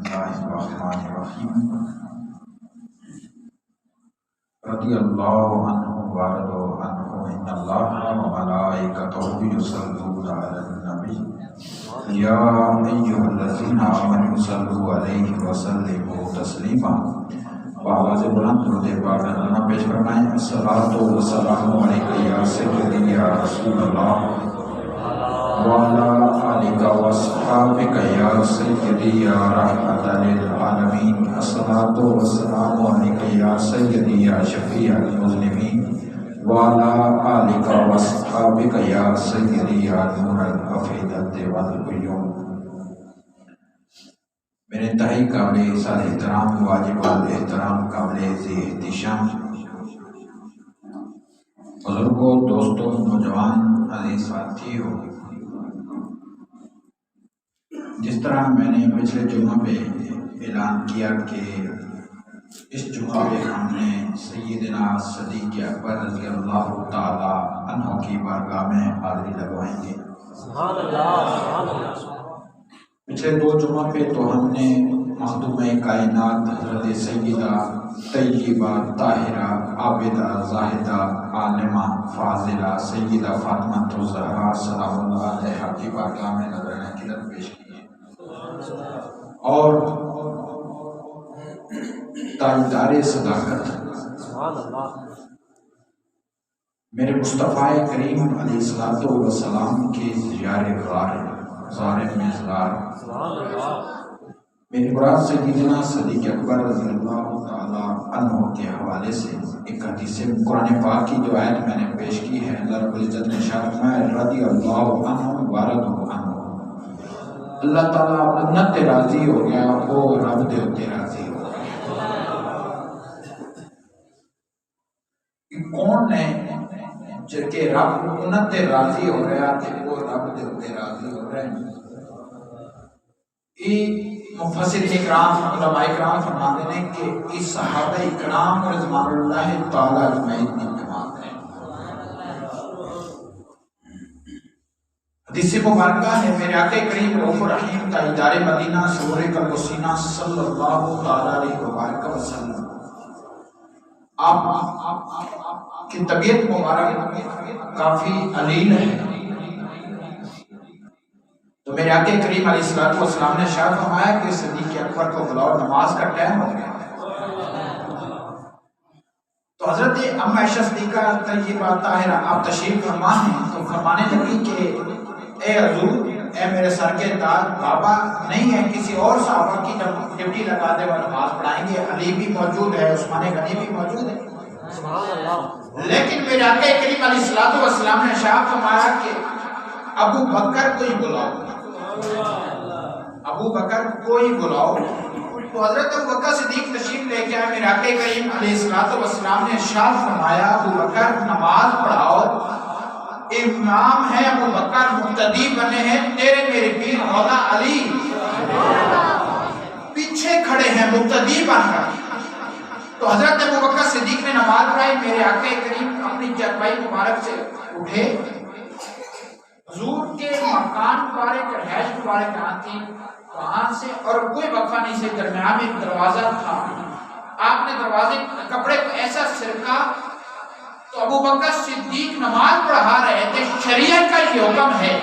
اللہ الرحمن الرحیم رضی اللہ عنہ وارضوا عنہ ان اللہ وملائکتہ یصلون علی النبی یا ایھا الذین آمنوا صلوا علیہ وسلموا تسلیما۔ آواز بلند درود پاک اللہ پیش فرمائیں۔ الصلاۃ والسلام علیک یا سیدی یا رسول اللہ وعلی آلک واصحابک یا سیدی یا رحمۃ للعالمین۔ الصلاۃ والسلام علیک یا سیدی یا شفیع المذنبین وعلی آلک واصحابک یا سیدی یا نور الافئدۃ والعیون۔ میرے انتہائی قابل سال احترام، واجب الاحترام، قابل ذی احتشام بزرگوں، دوستوں، نوجوان، عزیز ساتھیوں، جس طرح میں نے پچھلے جمعہ پہ اعلان کیا کہ اس جمعہ پہ ہم نے سیدنا صدیق اکبر رضی اللہ تعالی عنہ کی بارگاہ میں حاضری لگوائیں گے۔ سبحان اللہ، سبحان اللہ۔ پچھلے دو جمعہ پہ تو ہم نے مخدوم کائنات حضرت سیدہ طیبہ طاہرہ عابدہ زاہدہ عالمہ فاضلہ سیدہ فاطمہ الزہرا سلام اللہ علیہا کی بارگاہ میں نذرانہ عقیدت پیش کی ہے، اور تاجدار صداقت سبحان اللہ میرے مصطفیٰ کریم علیہ السلام کے زیار غار مزار سبحان اللہ۔ میری مراد سیدنا صدیق اکبر رضی اللہ تعالی عنہ کے حوالے سے ایک حدیث قرآن پاک کی جو آیت میں نے پیش کی ہے، اللہ رب العزت نے ارشاد فرمایا رضی اللہ عنہ ورضوا عنہ، اللہ تعالیٰ اپنا تے راضی ہو گیا، وہ رب دے تے راضی ہو گیا۔ کون ہے کہ رب انہاں تے راضی ہو رہا تے وہ رب دے تے راضی ہو رہے ہیں؟ مفسرین اکرام علماء اکرام فرماتے ہیں کہ اس صحابہ اکرام رضوان اللہ تعالی اجمعین کی جماعت ہے۔ حدیث مبارکہ ہے میرے آقا کریم رؤوف الرحیم تاجدار مدینہ سرور قلب و سینہ صلی اللہ تعالی علیہ وآلہ وسلم، آپ کی طبیعت مبارک کافی علیل ہے، تو میرے آقا کریم علیہ السلام نے ارشاد فرمایا کہ صدیق اکبر کو بلاؤ، نماز کا ٹائم ہو گیا۔ تو حضرت ام عائشہ صدیقہ طیبہ طاہرہ آپ تشریف فرما ہیں، تو فرمانے لگی کہ اے حضور، اے میرے سر کے تاج، بابا نہیں ہے، کسی اور صحابہ کی ڈیوٹی لگا دے وہ نماز پڑھائیں گے، علی بھی موجود ہے، عثمان غنی بھی موجود ہے۔ سبحان اللہ۔ لیکن میرے آقا کریم علیہ السلام نے ارشاد فرمایا کہ ابو بکر کو ہی بلاؤ، ابو بکر کو ہی بلاؤ۔ تو حضرت ابو بکر صدیق تشریف لے کے آئے، میرے آقا کریم علیہ السلام نے ارشاد فرمایا ابو بکر نماز پڑھاؤ، امام ہے ابو بکر، مقتدی بنے ہیں تیرے میرے پیر مولا علی، پیچھے کھڑے ہیں مقتدی بن کر۔ تو حضرت ابو بکر صدیق نے نماز پڑھائی، میرے آقا کریم اپنی چرپائی مبارک سے اٹھے، حضور کے مکان مبارک رہائش مبارک کہاں تھی، وہاں سے اور کوئی وقفہ نہیں سے درمیان میں ایک دروازہ تھا، آپ نے دروازے کپڑے کو ایسا سرکا، تو ابو بکر صدیق نماز پڑھا رہے تھے۔ شریعت کا یہ حکم ہے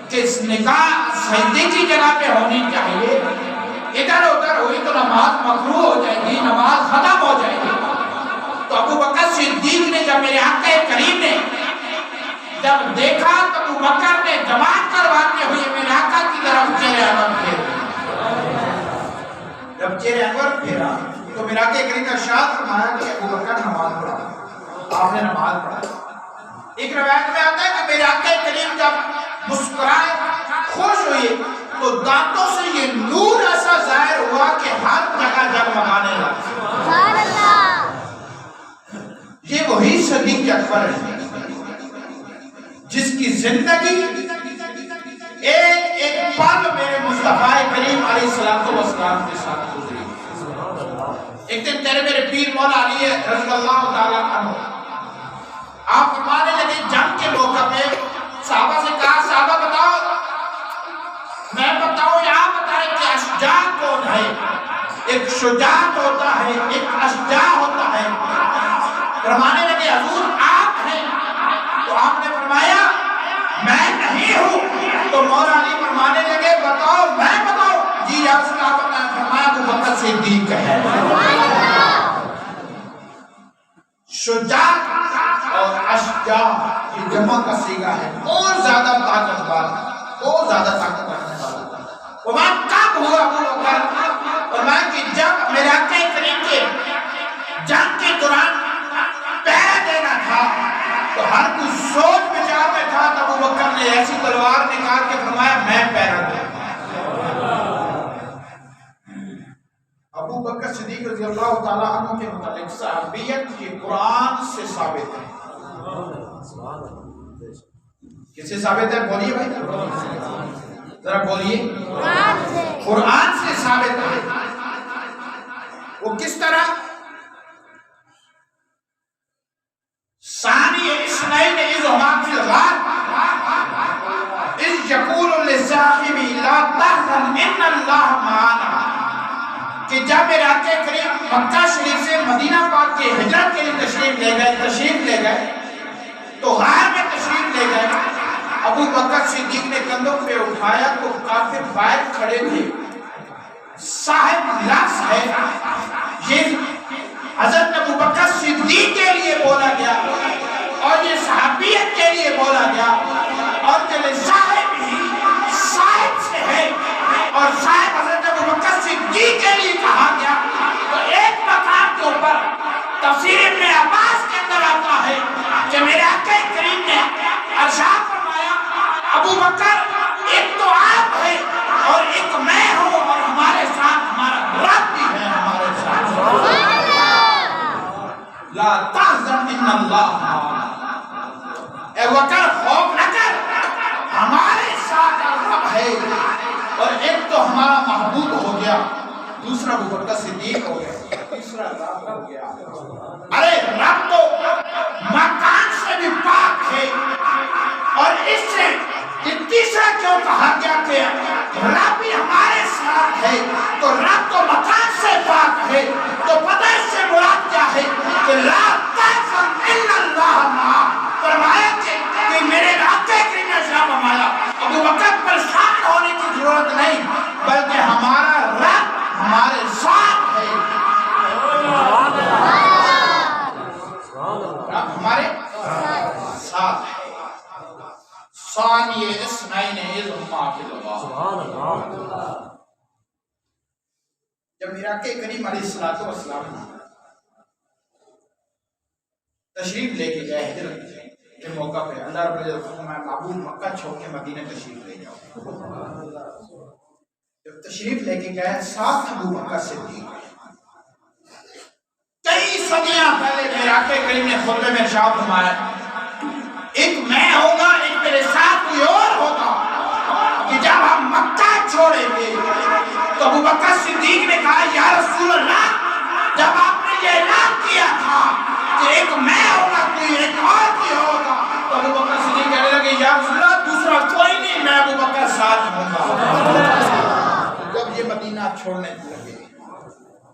کہ نکاح سجدے کی جگہ پہ ہونی چاہیے، ادھر ادھر ہوئی تو نماز مکروہ ہو جائے گی، نماز ختم ہو جائے گی۔ تو ابو بکر صدیق نے جب میرے آقا کریم نے جب دیکھا تو ابو بکر نے جماعت کرواتے ہوئے میرے آقا کی طرف چہرہ انور پھیرا، جب چہرہ انور پھیرا تو میرے آقا کریم کا ارشاد فرمایا کہ ابو بکر نماز پڑھا، آپ نے نماز پڑھا۔ ایک روایت میں آتا ہے کہ میرے آقا کریم جب مسکرائے، خوش ہوئے، تو دانتوں سے یہ نور ایسا ظاہر ہوا کہ ہر جگہ جگمگانے لگا۔ یہ وہی صدیق اکبر ہے جس کی زندگی ایک ایک پل میرے مصطفیٰ کریم علیہ السلام کے ساتھ گزری۔ ایک دن تیرے میرے پیر مولا علی رضی اللہ تعالیٰ عنہ آپ فرمانے لگے جنگ کے موقع پہ صحابہ سے کہا صحابہ بتاؤ، میں بتاؤں یا آپ بتائیں کہ اشجاع ایک شجاعت ہوتا ہے، ایک اشجاع ہوتا ہے. فرمانے لگے حضور آپ ہیں، تو آپ نے فرمایا میں نہیں ہوں. تو مولا علی فرمانے لگے بتاؤ میں بتاؤ. جی یا رسول اللہ نے فرمایا ابو بکر صدیق ہے. شجاعت اور اشجاع یہ جمع کا صیغہ ہے، اور زیادہ طاقتور، اور زیادہ طاقت رکھنے والا. وہاں کب ہوا ابو بکر؟ فرمایا کہ جب میرے آقا کریم کے جنگ کے دوران پہرا دینا تھا تو ہر کوئی سوچ بچار میں تھا. تو ابو بکر نے ایسی تلوار نکال کے فرمایا میں پہرا دوں. ابو بکر صدیق رضی اللہ تعالیٰ عنہ کے متعلق صحابیت یہ قرآن سے ثابت ہے. کس سے ثابت ہے؟ بولیے بھائی ذرا بولیے. قرآن سے ثابت ہے. وہ کس طرح؟ ثانی اثنین اذ ہما فی الغار اذ یقول لصاحبہ لا تحزن ان اللہ معنا. کہ جب میرے آقا کریم مکہ شریف سے مدینہ پاک کے ہجرت کے لیے تشریف لے گئے تو غار میں تشریف لے گئے. ابو بکر صدیق نے کندھوں پہ اٹھایا تو کافر باہر کھڑے تھے. صاحب لفظ ہے یہ حضرت ابو بکر صدیق کے لیے بولا گیا اور یہ صحابیت کے لیے بولا گیا. اور کہ صاحب ہی صاحب سے ہے اور صاحب حضرت ابو بکر صدیق کے لیے کہا گیا. تو ایک مقام کے اوپر تفسیر ابن عباس کے اندر آتا ہے کہ میرے آقا کریم نے ارشاد فرمایا ابو بکر ایک تو آپ ہے اور ایک میں ہوں اور ہمارے ساتھ ہمارا رب بھی ہے ہمارے ساتھ. لا تحزن ان اللہ معنا. اے بکر خوف نہ کر ہمارے ساتھ رب ہے. اور ایک تو ہمارا محبوب ہو گیا، دوسرا ابو بکر صدیق ہو گیا، تیسرا رب ہو گیا. ارے رب تو مکان سے بھی پاک ہے اور اس سے تیسرا کیوں کہا گیا کہ رب بھی ہمارے ساتھ ہے؟ تو رب تو مکان سے پاک ہے. تو پتہ اس سے مراد کیا ہے کہ لا تحزن الا اللہ معنا. فرمایا کہ میرے آقا کریم نے فرمایا ابو بکر پریشان ہونے کی ضرورت نہیں بلکہ ہمارا رب ہمارے ساتھ ہے. رب ہمارے ساتھ ہے. ثانی اثنین اذ ہما فی الغار. جب میرے آقا کریم علیہ الصلوۃ والسلام تشریف لے کے گئے ہجرت کے موقع پہ اللہ رب العزت نے فرمایا بابو مکہ چھوڑ کے مدینہ تشریف لے جاؤ. جب تشریف لے کے گئے ساتھ ابو بکر صدیق. کئی صدیاں پہلے میرے آقا کریم نے خطبے میں ارشاد فرمایا ایک میں ہوگا ایک میرے ساتھ کوئی اور ہوگا کہ جب ہم مکہ چھوڑیں گے. تو ابو بکر صدیق نے کہا یا رسول اللہ جب آپ نے یہ اعلان کیا تھا کہ ایک میں ہوگا کوئی ایک اور کوئی ہوگا تو ابو بکر صدیق کہنے لگے یا رسول اللہ دوسرا کوئی نہیں میں ابو بکر ساتھ ہوں گا. جب یہ مدینہ چھوڑنے لگے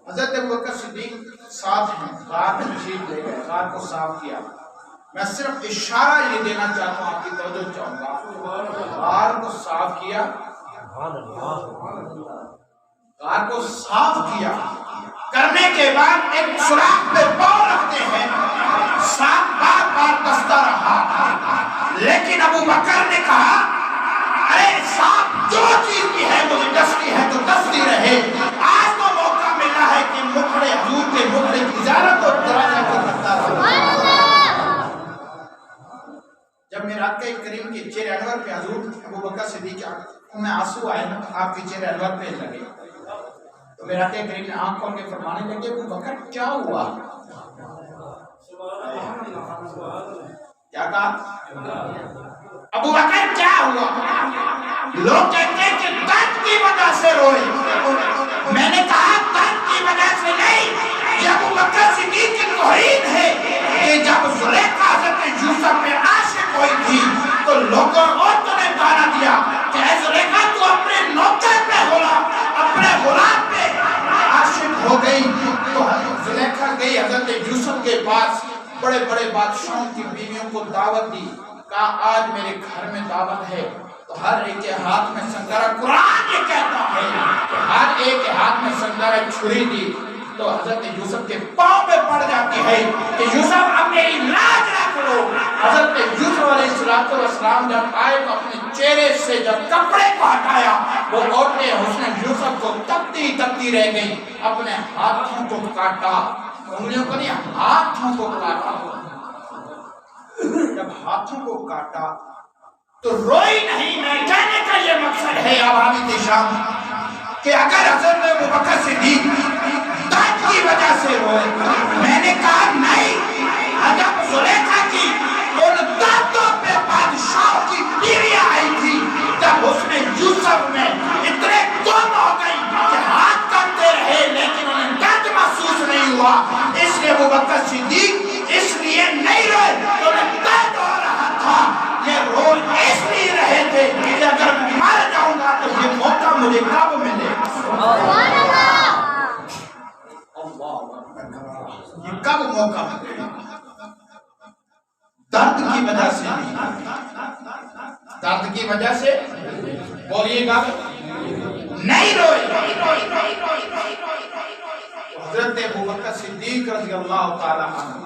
حضرت ابو بکر صدیق ساتھ ہیں. غار میں تشریف لے گئے، غار کو صاف کیا. میں صرف اشارہ یہ دینا چاہتا ہوں، آپ کی توجہ چاہوں گا. غار کو صاف کیا، غار کو صاف کیا کرنے کے بعد ایک سوراخ پہ پاؤں رکھتے ہیں. ساتھ بار بار دستہ رہا لیکن ابو بکر نے کہا ارے صاحب جو چیز بھی ہے مجھے دستی ہے تو دستی رہے. آج تو موقع ملا ہے کہ مکھڑے حضور کے مکھڑے کی زیارت اور دراجہ کو کرتا رہا. جب میرے آقا کریم کے چہرے انور پہ حضور ابو بکر صدیق کی آنکھوں میں آنسو آئے نا آپ کے چہرے انور پہ لگے تو میرے آقا کریم نے آنکھ کھول کے فرمانے لگے ابو بکر کیا ہوا؟ کیا کہا؟ ابو بکر کیا ہوا؟ لوگ کہتے ہیں کہ درد کی وجہ سے روئے. میں نے کہا درد کی وجہ سے نہیں، یہ ابو بکر صدیق کی توہین ہے کہ جب زلیخا حضرت یوسف پہ عاشق ہوئی تھی تو لوگوں عورتوں نے گانا دیا کہ اے زلیخا تو اپنے نوکر پہ غلام اپنے غلام پہ عاشق ہو گئی تو زلیخا گئی حضرت یوسف کے پاس، بڑے بڑے بادشاہوں کی بیویوں کو دعوت دی، کہا آج میرے گھر میں دعوت ہے، تو ہر ایک کے ہاتھ میں سنگارا، قرآن یہ کہتا ہے کہ ہر ایک کے ہاتھ میں سنگارا چھری دی، تو حضرت یوسف کے پاؤں پہ پڑ جاتی ہے کہ یوسف اب میری لاج رکھ لو۔ حضرت یوسف علیہ السلام جب آئے تو اپنے چہرے سے جب کپڑے کو ہٹایا، وہ عورتیں حسن یوسف کو تپتی تپتی رہ گئی، اپنے ہاتھوں کو کاٹا، انگلیوں کو نہیں ہاتھوں کو کاٹا۔ جب ہاتھوں کو کاٹا تو روئی نہیں۔ میں کہنے کا یہ مقصد ہے عوامی شام کہ اگر حضرت ابوبکر صدیق درد کی وجہ سے روئے، میں نے کہا نہیں، جب زلیخا کی ان دردوں پہ بادشاہوں کی بیویاں آئی تھی، جب حسن یوسف میں اتنے گم ہو گئی کہ ہاتھ کرتے رہے لیکن انہیں درد محسوس نہیں ہوا، اس لیے ابوبکر صدیق اس لیے نہیں روئے کہ انہیں درد ہو رہا تھا، یہ رو اس لیے رہے تھے کہ اگر میں مر جاؤں گا تو یہ موقع مجھے کب ملے گا، یہ کب موقع ملے گا؟ درد کی وجہ سے نہیں، درد کی وجہ سے بولیے گا نہیں روئے۔ حضرت ابوبکر صدیق رضی اللہ تعالی عنہ،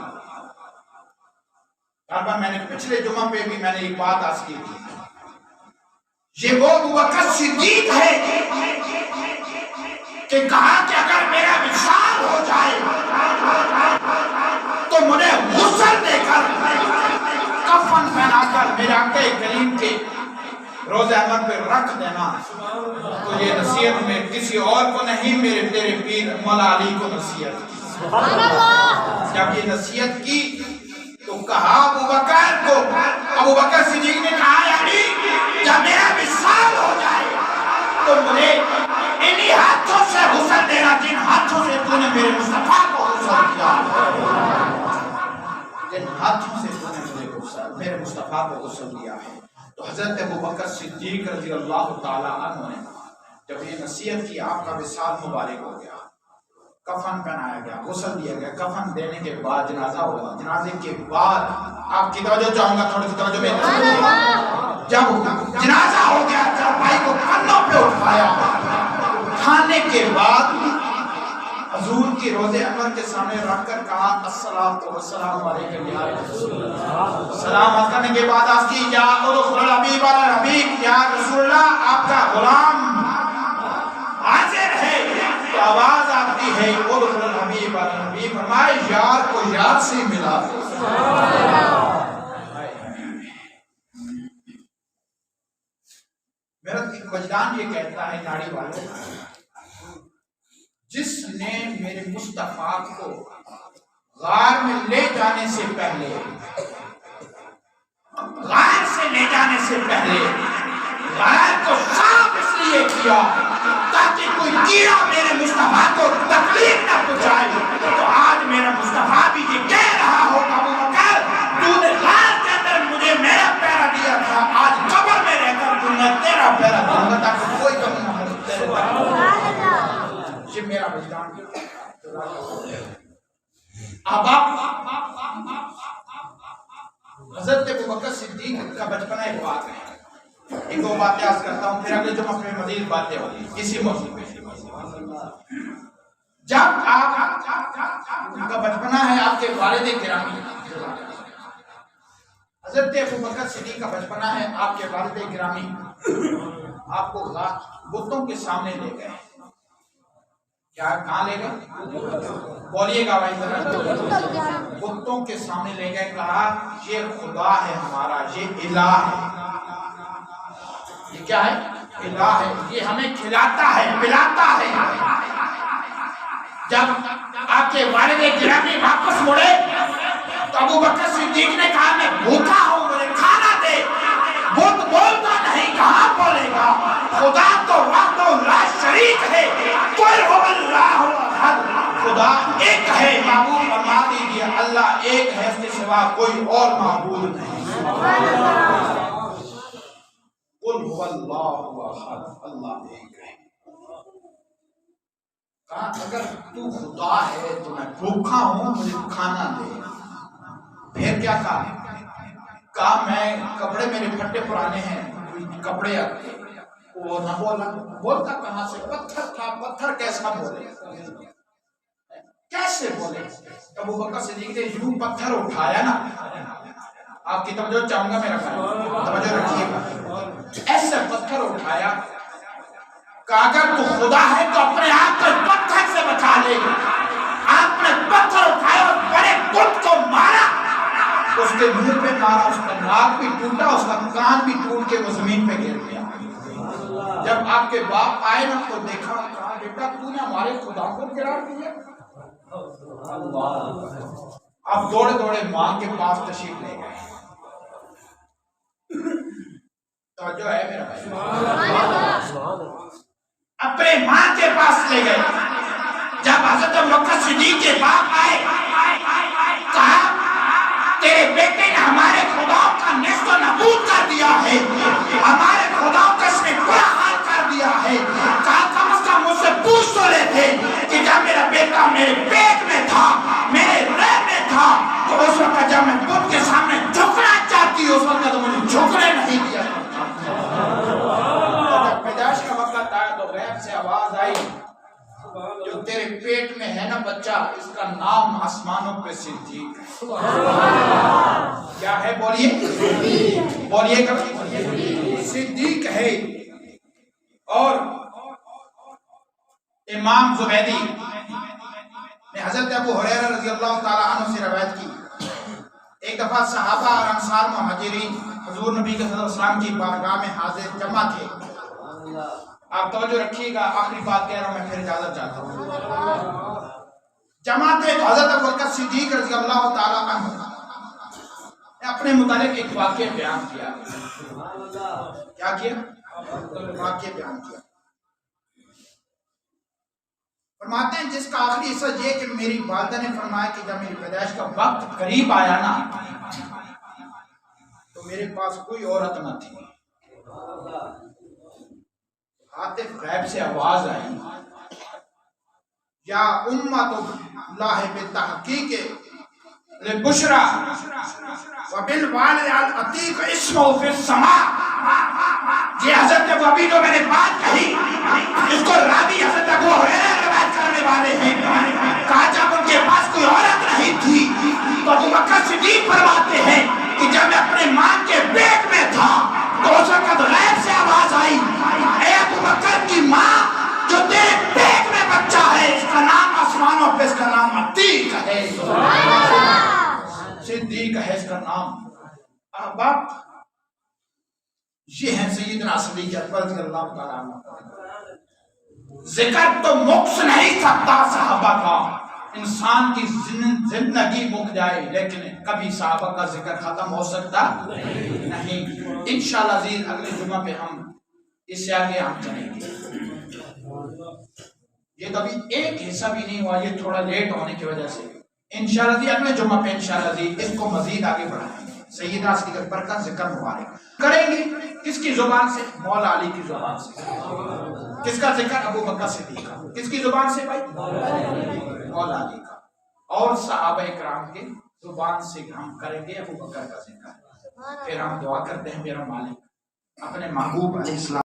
میں نے پچھلے جمعہ پہ بھی میں نے ایک بات عرض کی تھی، یہ وہ ابوبکر صدیق ہے کہ کہا کہ اگر میرا وصال ہو جائے تو مجھے غسل دے کر کفن پہنا کر میرے آقا کریم کے روضہ انور پہ رکھ دینا۔ تو یہ نصیحت میں کسی اور کو نہیں، میرے تیرے پیر مولا علی کو نصیحت کی۔ جب یہ نصیحت کی تو کہا ابوبکر کو، ابوبکر صدیق نے کہا یعنی جب میرا وصال ہو جائے تو مجھے انہی ہاتھوں سے غسل دینا جن ہاتھوں سے تو نے میرے مصطفیٰ کو غسل دیا، جن ہاتھوں سے تو نے میرے مصطفیٰ کو غسل دیا ہے۔ تو حضرت ابوبکر صدیق رضی اللہ تعالی عنہ نے جب یہ نصیحت کی، آپ کا وصال مبارک ہو گیا، کفن پہنایا گیا، غسل دیا گیا، کفن دینے کے بعد جنازہ ہوا، جنازے کے بعد آپ کی توجہ چاہوں گا، تھوڑی سی توجہ میں، جب جنازہ ہو گیا چارپائی کو کندھوں پہ اٹھایا، اٹھانے کے بعد حضور کی روضہ انور کے سامنے رکھ کر کہا الصلاۃ والسلام علیکم یا رسول اللہ، سلام کرنے کے بعد عرض کی یا ادخل الحبیب علی الحبیب، یا رسول اللہ آپ کا غلام حاضر ہے۔ تو آواز آتی ہے ادخل الحبیب علی الحبیب، فرمائے یار کو یار سے ملا دو۔ میرا وجدان یہ کہتا ہے ناڑی والوں، جس نے میرے مصطفیٰ کو غار میں لے جانے سے پہلے، غار سے لے جانے سے پہلے غار کو صاف اس لیے کیا تاکہ کوئی کیڑا میرے مصطفیٰ کو تکلیف نہ پہنچائے، تو آج میرا مصطفیٰ بھی یہ کہہ رہا ہوگا ابوبکر تو نے غار کے اندر مجھے میرا پیرا دیا تھا، آج قبر میں رہ کر تو میں تیرا پیرا دوں گا تاکہ کوئی کمی نہ ہو تیرے تک۔ یہ میرا وجدان اب حضرت ابوبکر صدیق کا بچپنا ایک بات ہے، ایک دو باتیں عرض کرتا ہوں، پھر اگلے جمعہ میں مزید باتیں ہوگی اسی موضوع پہ۔ جب آپ کا بچپنا ہے آپ کے والد گرامی، حضرت ابوبکر صدیق کا بچپنا ہے آپ کے والد گرامی آپ کو بتوں کے سامنے لے گئے، کیا کہاں لے گئے بولیے گا بھائی، بتوں کے سامنے لے گئے، کہا یہ خدا ہے ہمارا، یہ الہ ہے، یہ کیا ہے الہ ہے، یہ ہمیں کھلاتا ہے پلاتا ہے۔ جب آپ کے والد گرامی واپس مڑے تو ابوبکر صدیق نے کہا میں بھوکا ہوں مجھے کھانا دے، بت بولتا نہیں کہاں بولے گا، خدا تو وحدہ لا شریک ہے، قل هو اللہ احد، خدا ایک ہے، معبود فرما دیجیے اللہ ایک ہے، اس کے سوا کوئی اور معبود نہیں۔ قل هو اللہ احد، اللہ ایک ہے۔ کہا اگر تو خدا ہے تو میں بھوکا ہوں، مجھے کھانا دے۔ پھر کیا کہا میں کپڑے میرے پھٹے پرانے ہیں، کپڑے آتے۔ وہ نہ بولتا کہاں سے؟ پتھر تھا، پتھر کیسا بولے، کیسے بولے؟ ابو بکر صدیق نے یوں پتھر اٹھایا نا، آپ کی توجہ چاہوں گا، میرا توجہ رکھیے گا، ایسے پتھر اٹھایا کہ اگر تو خدا ہے تو اپنے آپ کو پتھر سے بچا لے۔ آپ نے پتھر اٹھایا اور بڑے بت کو مارا، اس کے منہ پہ مارا، اس کا ناک بھی ٹوٹا، اس کا کان بھی ٹوٹ کے وہ زمین پہ گر گیا۔ جب آپ کے باپ آئے نا تو دیکھا، کہا بیٹا تو نے ہمارے خدا کو گرا دیا۔ آپ دوڑے دوڑے ماں کے پاس تشریف لے گئے۔ توجہ ہے میرا بھائی؟ اپنے ماں کے پاس لے گئے۔ جب حضرت ابوبکر صدیق کے باپ آئے، کہا تیرے بیٹے نے ہمارے خدا کا نیست و نابود کر دیا ہے، ہمارے خدا کا اس نے برا حال کر دیا ہے۔ کہا کم از کم مجھ سے پوچھ تو لیتے کہ جب میرا بیٹا میرے پیٹ میں تھا، میرے رحم میں تھا، تو اس وقت جب میں بت کے سامنے جھکنا چاہتی اس وقت تو مجھے جھکنے نہیں دیا۔ جب پیدائش کا وقت آیا تو غیب سے آواز آئی، جو تیرے پیٹ میں ہے نا بچہ، اس کا نام آسمانوں پہ صدیق ہے۔ کیا ہے بولیے؟ بولیے کبھی، صدیق ہے۔ اور امام زبیدی نے حضرت ابو ہریرہ رضی اللہ تعالیٰ عنہ سے روایت کی، ایک دفعہ صحابہ اور انصار مہاجرین حضور نبی صلی اللہ علیہ وسلم کی بارگاہ میں حاضر جمع تھے۔ آپ توجہ رکھیے گا، آخری بات کہہ رہا ہوں میں، پھر اجازت چاہتا ہوں۔ جمع تھے تو حضرت ابوبکر صدیق رضی اللہ تعالیٰ عنہ نے اپنے متعلق ایک واقعہ بیان کیا۔ کیا کیا؟ واقعہ بیان کیا۔ فرماتے ہیں جس کا آخری حصہ یہ کہ میری والدہ نے فرمایا کہ جب میری پیدائش کا وقت قریب آیا نا تو میرے پاس کوئی عورت نہ تھی۔ عاطف غیب سے آواز آئی، یا امت اللہ بتحقیق للبشرى وبالوالد العتیق اسمہ فی السماء۔ یہ حضرت ابو ابھی جو میں نے بات کہی، اس کو راوی حضرت ابو ہریرہ روایت کرنے والے ہیں۔ کہا جب ان کے پاس کوئی عورت نہیں تھی تو ابو بکر صدیق فرماتے ہیں کہ جب میں اپنے ماں کے پیٹ میں تھا تو اس وقت غیب سے آواز آئی، اے ابو بکر کی ماں، جو تیرے پیٹ میں بچہ ہے اس کا نام آسمانوں پہ اس کا نام عتیق ہے، صدیق ہے اس کا نام۔ احباب، یہ ہیں سیدنا صدیق اکبر رضی اللہ تعالیٰ عنہ۔ ذکر تو مک نہیں سکتا صحابہ کا، انسان کی زندگی مک جائے لیکن کبھی صحابہ کا ذکر ختم ہو سکتا نہیں۔ انشاءاللہ عزیز اگلے جمعہ پہ ہم اس سے آگے ہم چلیں گے۔ یہ کبھی ایک حصہ بھی نہیں ہوا، یہ تھوڑا لیٹ ہونے کی وجہ سے۔ انشاءاللہ عزیز اگلے جمعہ پہ انشاءاللہ عزیز اس کو مزید آگے بڑھائیں گے۔ سیدہ صدیق اکبر کا ذکر مبارک کریں گے، کس کی زبان سے؟ مولا علی کی زبان سے۔ کس کا ذکر؟ ابو بکر صدیق کا۔ کس کی زبان سے بھائی؟ مولا علی کا۔ اور صحابہ کرام کے زبان سے ہم کریں گے ابو بکر کا ذکر۔ پھر ہم دعا کرتے ہیں میرا مالک اپنے محبوب علیہ السلام